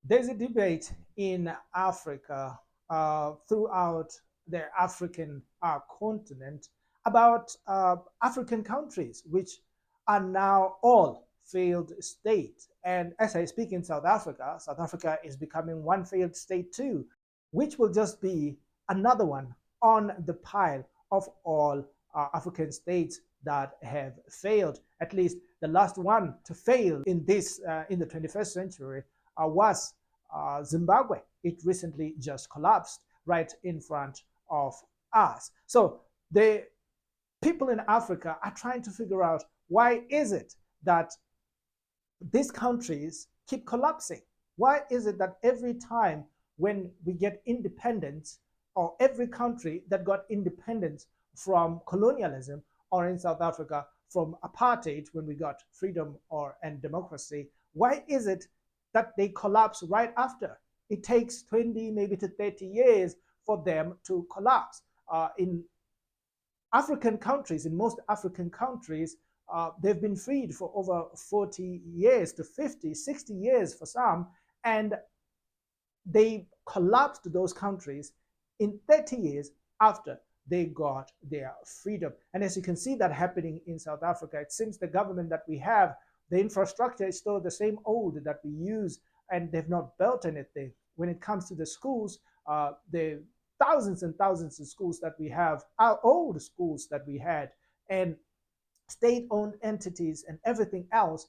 There's a debate in Africa, throughout the African continent, about African countries which are now all failed states. And as I speak in South Africa is becoming one failed state too, which will just be another one on the pile of all African states that have failed. At least the last one to fail in the 21st century was Zimbabwe. It recently just collapsed right in front of us. So the people in Africa are trying to figure out, why is it that these countries keep collapsing? Why is it that every time when we get independence, or every country that got independence from colonialism, or in South Africa from apartheid when we got freedom and democracy, why is it that they collapse right after? It takes 20, maybe to 30 years for them to collapse. In African countries, in most African countries, they've been freed for over 40 years to 50, 60 years for some, and they collapsed those countries in 30 years after they got their freedom. And as you can see that happening in South Africa, it seems the government that we have, the infrastructure is still the same old that we use, and they've not built anything. When it comes to the schools, the thousands and thousands of schools that we have are old schools that we had, and state-owned entities and everything else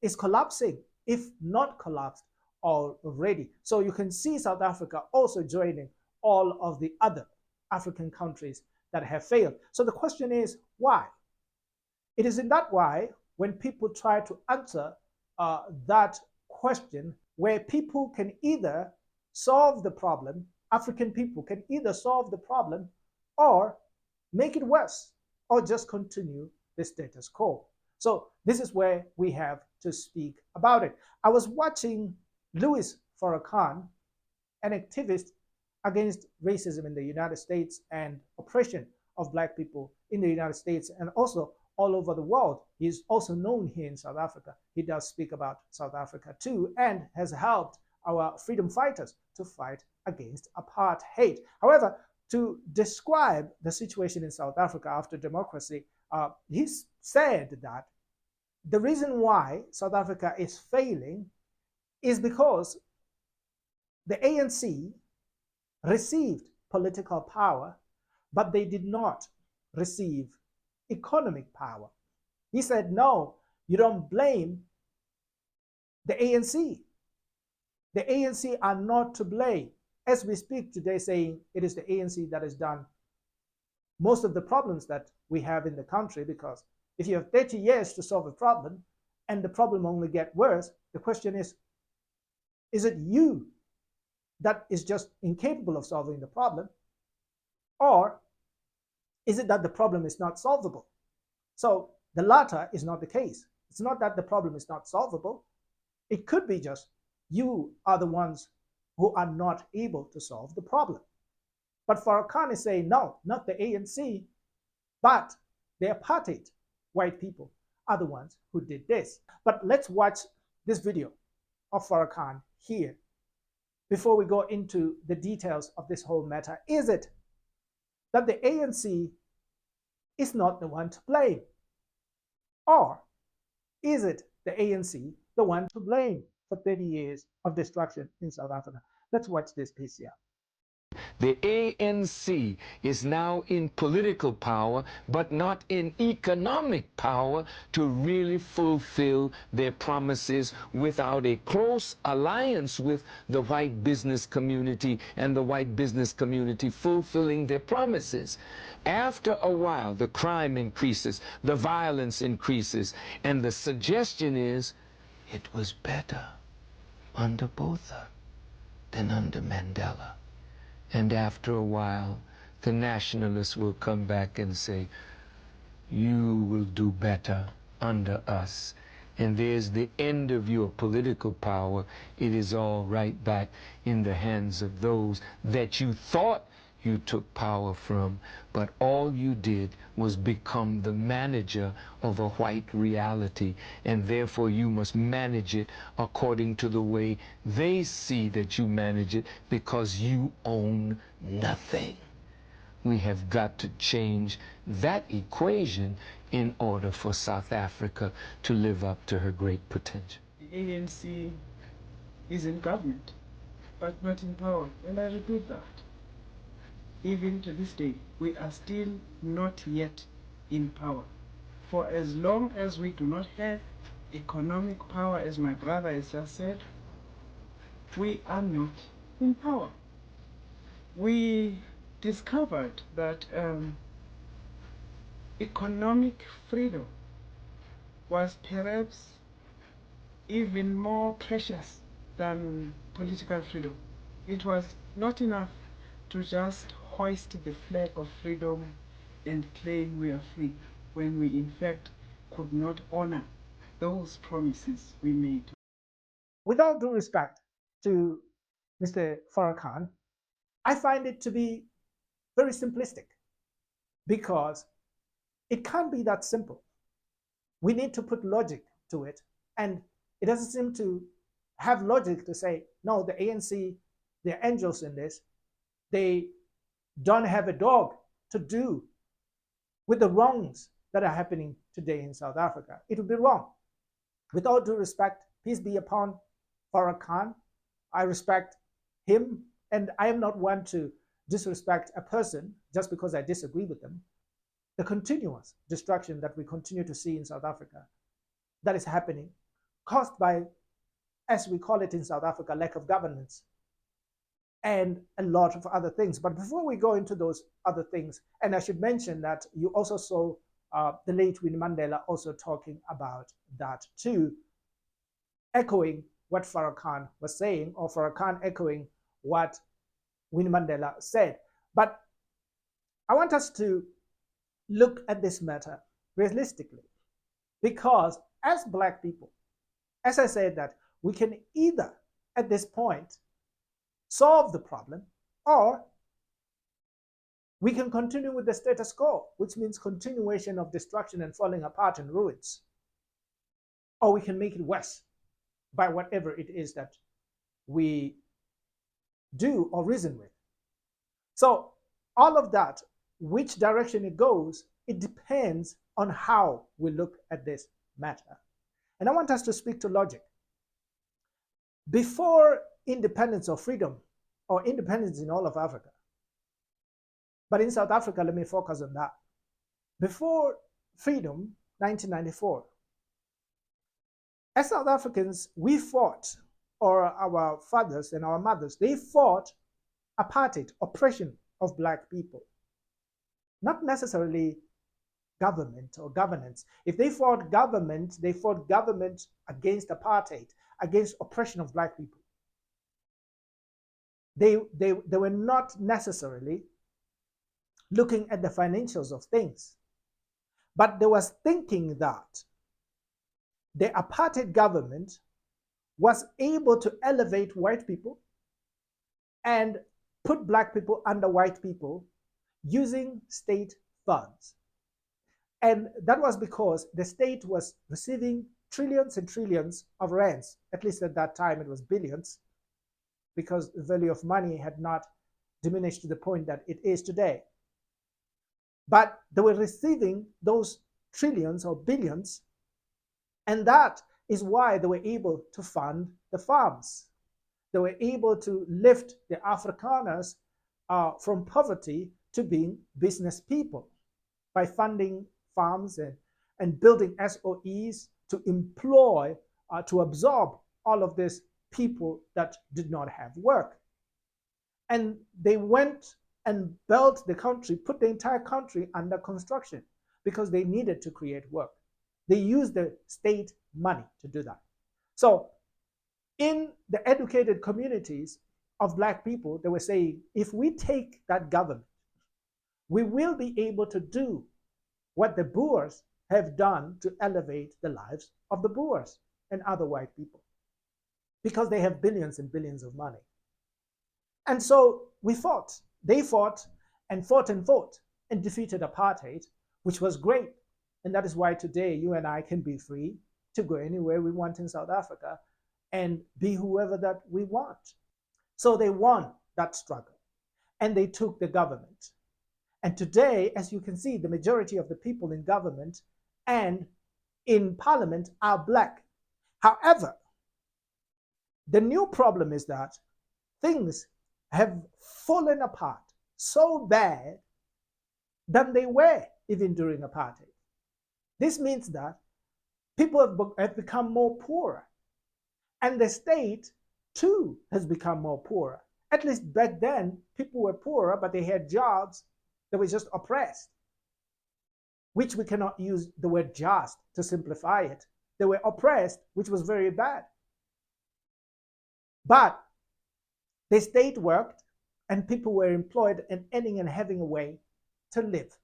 is collapsing, if not collapsed already. So you can see South Africa also joining all of the other African countries that have failed. So the question is, why? It is in that why, when people try to answer that question, where people can either solve the problem, African people can either solve the problem or make it worse, or just continue the status quo. So this is where we have to speak about it. I was watching Louis Farrakhan, an activist against racism in the United States and oppression of Black people in the United States and also all over the world. He's also known here in South Africa. He does speak about South Africa too, and has helped our freedom fighters to fight against apartheid. However, to describe the situation in South Africa after democracy, he said that the reason why South Africa is failing is because the ANC received political power, but they did not receive economic power. He said, no, you don't blame the ANC. The ANC are not to blame. As we speak today, saying it is the ANC that has done most of the problems that we have in the country, because if you have 30 years to solve a problem and the problem only gets worse, the question is it you that is just incapable of solving the problem, or is it that the problem is not solvable? So the latter is not the case. It's not that the problem is not solvable. It could be just you are the ones who are not able to solve the problem. But Farrakhan is saying, no, not the ANC, but the apartheid white people are the ones who did this. But let's watch this video of Farrakhan here before we go into the details of this whole matter. Is it that the ANC is not the one to blame? Or is it the ANC the one to blame for 30 years of destruction in South Africa? Let's watch this piece here. The ANC is now in political power, but not in economic power to really fulfill their promises without a close alliance with the white business community and the white business community fulfilling their promises. After a while, the crime increases, the violence increases, and the suggestion is it was better under Botha than under Mandela. And after a while, the nationalists will come back and say, you will do better under us. And there's the end of your political power. It is all right back in the hands of those that you thought you took power from, but all you did was become the manager of a white reality, and therefore you must manage it according to the way they see that you manage it, because you own nothing. We have got to change that equation in order for South Africa to live up to her great potential. The ANC is in government, but not in power. And I repeat that. Even to this day, we are still not yet in power. For as long as we do not have economic power, as my brother has just said, we are not in power. We discovered that economic freedom was perhaps even more precious than political freedom. It was not enough to just hoist the flag of freedom and claim we are free, when we in fact could not honor those promises we made. With all due respect to Mr. Farrakhan, I find it to be very simplistic because it can't be that simple. We need to put logic to it, and it doesn't seem to have logic to say, no, the ANC, they're angels in this. They don't have a dog to do with the wrongs that are happening today in South Africa. It would be wrong. With all due respect, peace be upon Farrakhan. I respect him, and I am not one to disrespect a person just because I disagree with them. The continuous destruction that we continue to see in South Africa, that is happening, caused by, as we call it in South Africa, lack of governance and a lot of other things. But before we go into those other things, and I should mention that you also saw the late Winnie Mandela also talking about that too, echoing what Farrakhan was saying, or Farrakhan echoing what Winnie Mandela said. But I want us to look at this matter realistically, because as Black people, as I said, that we can either at this point solve the problem, or we can continue with the status quo, which means continuation of destruction and falling apart and ruins, or we can make it worse by whatever it is that we do or reason with. So all of that, which direction it goes, it depends on how we look at this matter. And I want us to speak to logic. Before independence or freedom, or independence in all of Africa, but in South Africa, let me focus on that. Before freedom, 1994, as South Africans, we fought, or our fathers and our mothers, they fought apartheid, oppression of Black people. Not necessarily government or governance. If they fought government against apartheid, against oppression of Black people. They were not necessarily looking at the financials of things, but they was thinking that the apartheid government was able to elevate white people and put Black people under white people using state funds. And that was because the state was receiving trillions and trillions of rands. At least at that time it was billions, because the value of money had not diminished to the point that it is today. But they were receiving those trillions or billions, and that is why they were able to fund the farms. They were able to lift the Afrikaners from poverty to being business people by funding farms and building SOEs to employ, to absorb all of these people that did not have work. And they went and built the country, put the entire country under construction because they needed to create work. They used the state money to do that. So in the educated communities of Black people, they were saying, if we take that government, we will be able to do what the Boers have done to elevate the lives of the Boers and other white people, because they have billions and billions of money. And so we fought They fought and fought and fought and defeated apartheid, which was great. And that is why today you and I can be free to go anywhere we want in South Africa and be whoever that we want. So they won that struggle and they took the government. And today, as you can see, the majority of the people in government and in parliament are black. However, the new problem is that things have fallen apart so bad than they were even during apartheid. This means that people have become more poorer, and the state too has become more poorer. At least back then, people were poorer, but they had jobs that were just oppressed, which we cannot use the word just to simplify it. They were oppressed, which was very bad. But the state worked, and people were employed and earning and having a way to live.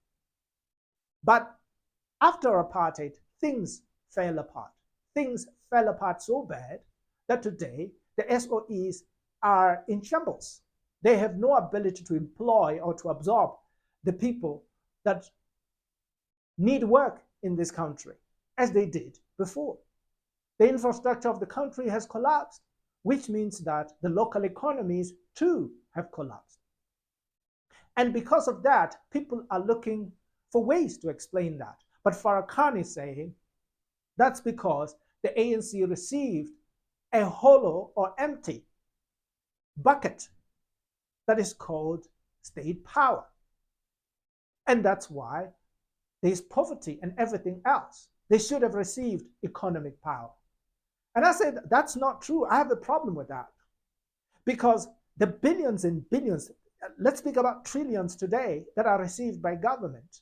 But after apartheid, things fell apart. Things fell apart so bad that today the SOEs are in shambles. They have no ability to employ or to absorb the people that need work in this country as they did before. The infrastructure of the country has collapsed, which means that the local economies too have collapsed. And because of that, people are looking for ways to explain that. But Farrakhan is saying that's because the ANC received a hollow or empty bucket that is called state power. And that's why there's poverty and everything else. They should have received economic power. And I said, that's not true. I have a problem with that. Because the billions and billions, let's speak about trillions today, that are received by government,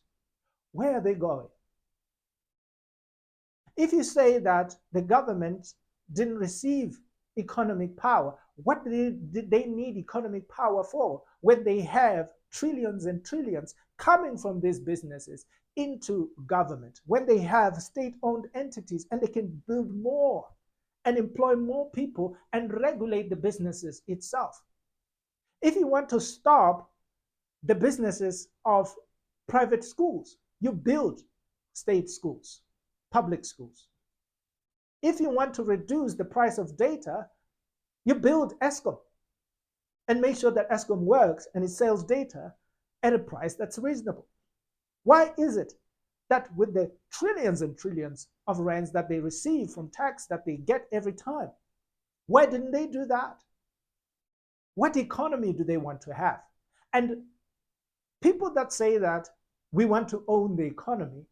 where are they going? If you say that the government didn't receive economic power, what did they need economic power for when they have trillions and trillions coming from these businesses into government, when they have state-owned entities and they can build more and employ more people and regulate the businesses itself? If you want to stop the businesses of private schools, you build state schools, public schools. If you want to reduce the price of data, you build Eskom and make sure that Eskom works and it sells data at a price that's reasonable. Why is it that with the trillions and trillions of rands that they receive from tax that they get every time, why didn't they do that? What economy do they want to have? And people that say that we want to own the economy,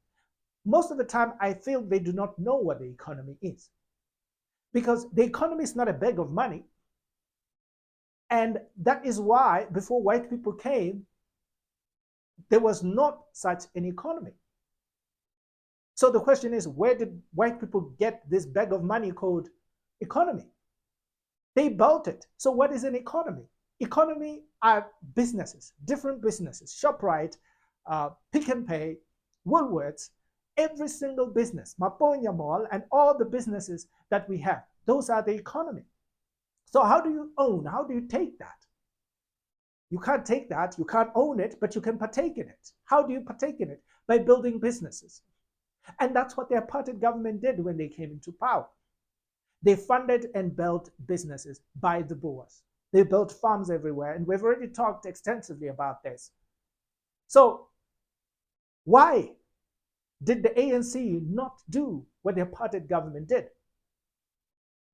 most of the time I feel they do not know what the economy is. Because the economy is not a bag of money. And that is why before white people came, there was not such an economy. So the question is, where did white people get this bag of money called economy? They built it. So what is an economy? Economy are businesses, different businesses, ShopRite, Pick and Pay, Woolworths, every single business, Maponya Mall, and all the businesses that we have. Those are the economy. So how do you own? How do you take that? You can't take that. You can't own it, but you can partake in it. How do you partake in it? By building businesses. And that's what the apartheid government did when they came into power. They funded and built businesses by the Boers. They built farms everywhere, and we've already talked extensively about this. So why did the ANC not do what the apartheid government did?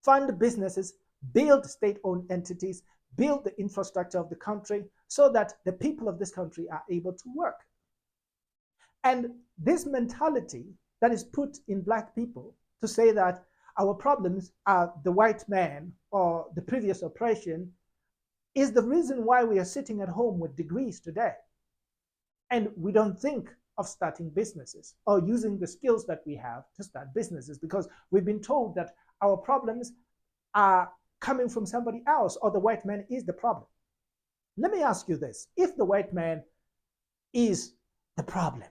Fund businesses, build state-owned entities, build the infrastructure of the country so that the people of this country are able to work. And this mentality that is put in black people to say that our problems are the white man or the previous oppression is the reason why we are sitting at home with degrees today. And we don't think of starting businesses or using the skills that we have to start businesses because we've been told that our problems are coming from somebody else or the white man is the problem. Let me ask you this. If the white man is the problem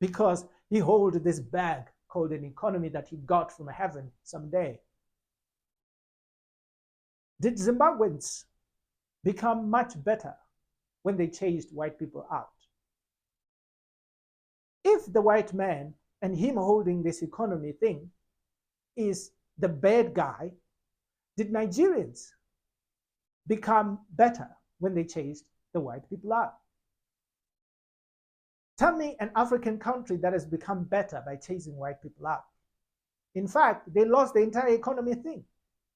because he holds this bag called an economy that he got from heaven someday, did Zimbabweans become much better when they chased white people out. If the white man and him holding this economy thing is the bad guy, did Nigerians become better when they chased the white people out? Tell me an African country that has become better by chasing white people out. In fact, they lost the entire economy thing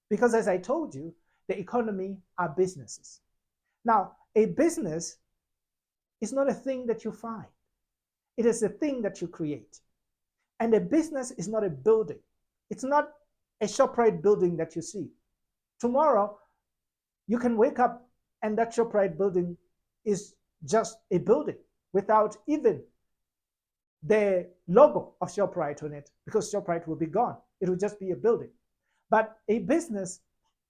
because, as I told you, the economy are businesses. Now, a business is not a thing that you find. It is a thing that you create. And a business is not a building. It's not a ShopRite building that you see. Tomorrow, you can wake up and that ShopRite building is just a building without even the logo of ShopRite on it, because ShopRite will be gone. It will just be a building. But a business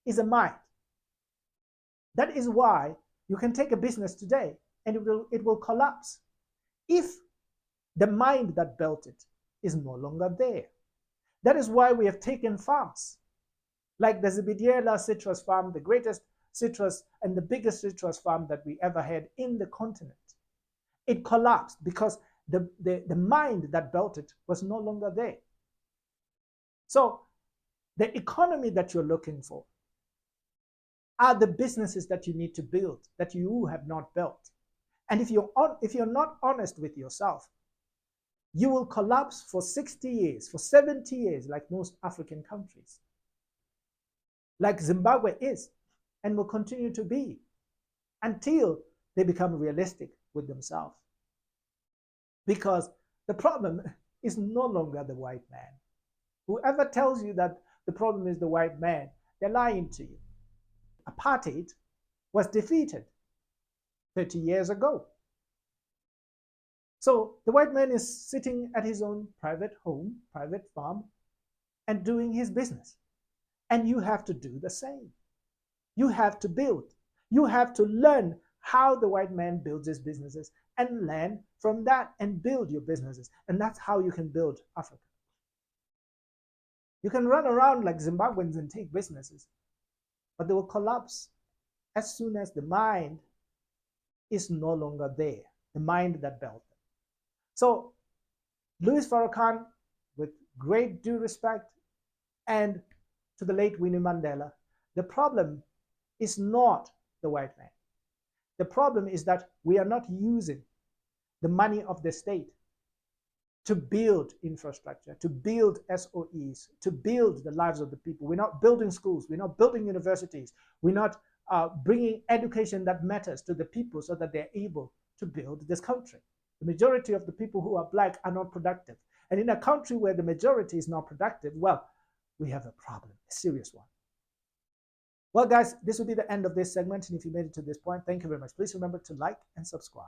is a mind. That is why you can take a business today and it will collapse if the mind that built it is no longer there. That is why we have taken farms like the Zibidiela citrus farm, the greatest citrus and the biggest citrus farm that we ever had in the continent. It collapsed because the mind that built it was no longer there. So the economy that you're looking for are the businesses that you need to build that you have not built. And if you're not honest with yourself, you will collapse for 60 years, for 70 years, like most African countries, like Zimbabwe is and will continue to be until they become realistic with themselves. Because the problem is no longer the white man. Whoever tells you that the problem is the white man, they're lying to you. Apartheid was defeated 30 years ago. So the white man is sitting at his own private home, private farm, and doing his business. And you have to do the same. You have to build. You have to learn how the white man builds his businesses and learn from that and build your businesses. And that's how you can build Africa. You can run around like Zimbabweans and take businesses, but they will collapse as soon as the mind is no longer there, the mind that built them. So Louis Farrakhan, with great due respect, and to the late Winnie Mandela, the problem is not the white man. The problem is that we are not using the money of the state to build infrastructure, to build SOEs, to build the lives of the people. We're not building schools. We're not building universities. We're not bringing education that matters to the people so that they're able to build this country. The majority of the people who are black are not productive. And in a country where the majority is not productive, well, we have a problem, a serious one. Well, guys, this will be the end of this segment. And if you made it to this point, thank you very much. Please remember to like and subscribe.